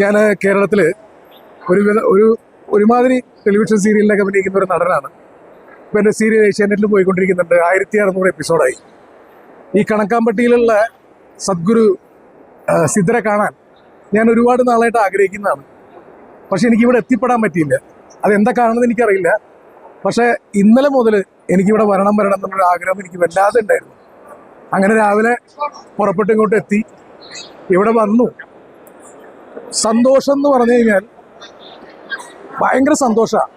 ഞാൻ കേരളത്തിൽ ഒരുമാതിരി ടെലിവിഷൻ സീരിയലിലൊക്കെ അഭിനയിക്കുന്ന ഒരു നടനാണ്. ഇപ്പം എൻ്റെ സീരിയൽ ഏഷ്യാനെറ്റിൽ പോയിക്കൊണ്ടിരിക്കുന്നുണ്ട്. 1600 എപ്പിസോഡായി. ഈ കണക്കാമ്പട്ടിയിലുള്ള സദ്ഗുരു സിദ്ധരെ കാണാൻ ഞാൻ ഒരുപാട് നാളായിട്ട് ആഗ്രഹിക്കുന്നതാണ്. പക്ഷെ എനിക്കിവിടെ എത്തിപ്പെടാൻ പറ്റിയില്ല. അതെന്താ കാണുന്നത് എനിക്കറിയില്ല. പക്ഷേ ഇന്നലെ മുതൽ എനിക്കിവിടെ വരണം എന്നുള്ളൊരു ആഗ്രഹം എനിക്ക് വല്ലാതെ ഉണ്ടായിരുന്നു. അങ്ങനെ രാവിലെ പുറപ്പെട്ട് ഇങ്ങോട്ട് എത്തി, ഇവിടെ വന്നു. സന്തോഷം എന്ന് പറഞ്ഞു കഴിഞ്ഞാൽ ഭയങ്കര സന്തോഷമാണ്.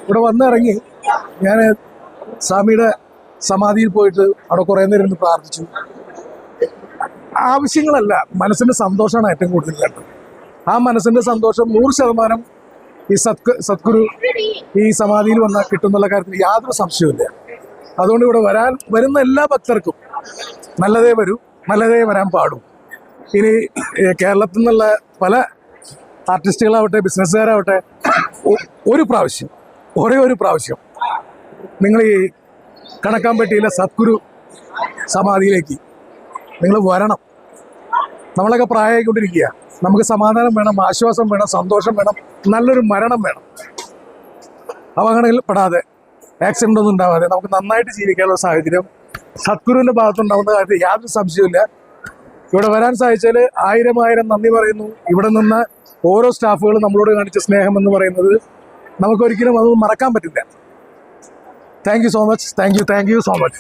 ഇവിടെ വന്നിറങ്ങി ഞാൻ സ്വാമിയുടെ സമാധിയിൽ പോയിട്ട് അവിടെ കുറേ നേരം ഇരുന്ന് പ്രാർത്ഥിച്ചു. ആവശ്യങ്ങളല്ല, മനസ്സിൻ്റെ സന്തോഷമാണ് ഏറ്റവും കൂടുതൽ വേണ്ടത്. ആ മനസ്സിൻ്റെ സന്തോഷം 100% ഈ സദ്ഗുരു ഈ സമാധിയിൽ വന്നാൽ കിട്ടുന്നുള്ള കാര്യത്തിൽ യാതൊരു സംശയവുമില്ല. അതുകൊണ്ട് ഇവിടെ വരുന്ന എല്ലാ ഭക്തർക്കും നല്ലതേ വരൂ, നല്ലതേ വരാൻ പാടും. ഇനി കേരളത്തിൽ നിന്നുള്ള പല ആർട്ടിസ്റ്റുകളാവട്ടെ, ബിസിനസ്സുകാരാവട്ടെ, ഒരേ ഒരു പ്രാവശ്യം നിങ്ങൾ ഈ കണക്കാമ്പട്ടിയിലെ സദ്ഗുരു സമാധിയിലേക്ക് നിങ്ങൾ വരണം. നമ്മളൊക്കെ പ്രായമായിക്കൊണ്ടിരിക്കുക. നമുക്ക് സമാധാനം വേണം, ആശ്വാസം വേണം, സന്തോഷം വേണം, നല്ലൊരു മരണം വേണം. അപകടങ്ങളിൽ പെടാതെ, ആക്സിഡൻ്റ് ഒന്നും ഉണ്ടാവാതെ നമുക്ക് നന്നായിട്ട് ജീവിക്കാനുള്ള സാഹചര്യം സദ്ഗുരുവിൻ്റെ ഭാഗത്തുണ്ടാവുന്ന കാര്യത്തിൽ യാതൊരു സംശയവുമില്ല. ഇവിടെ വരാൻ സാധിച്ചാൽ 1000 നന്ദി പറയുന്നു. ഇവിടെ നിന്ന് ഓരോ സ്റ്റാഫുകളും നമ്മളോട് കാണിച്ച സ്നേഹം എന്ന് പറയുന്നത് നമുക്കൊരിക്കലും അത് മറക്കാൻ പറ്റില്ല. Thank you so much. Thank you so much.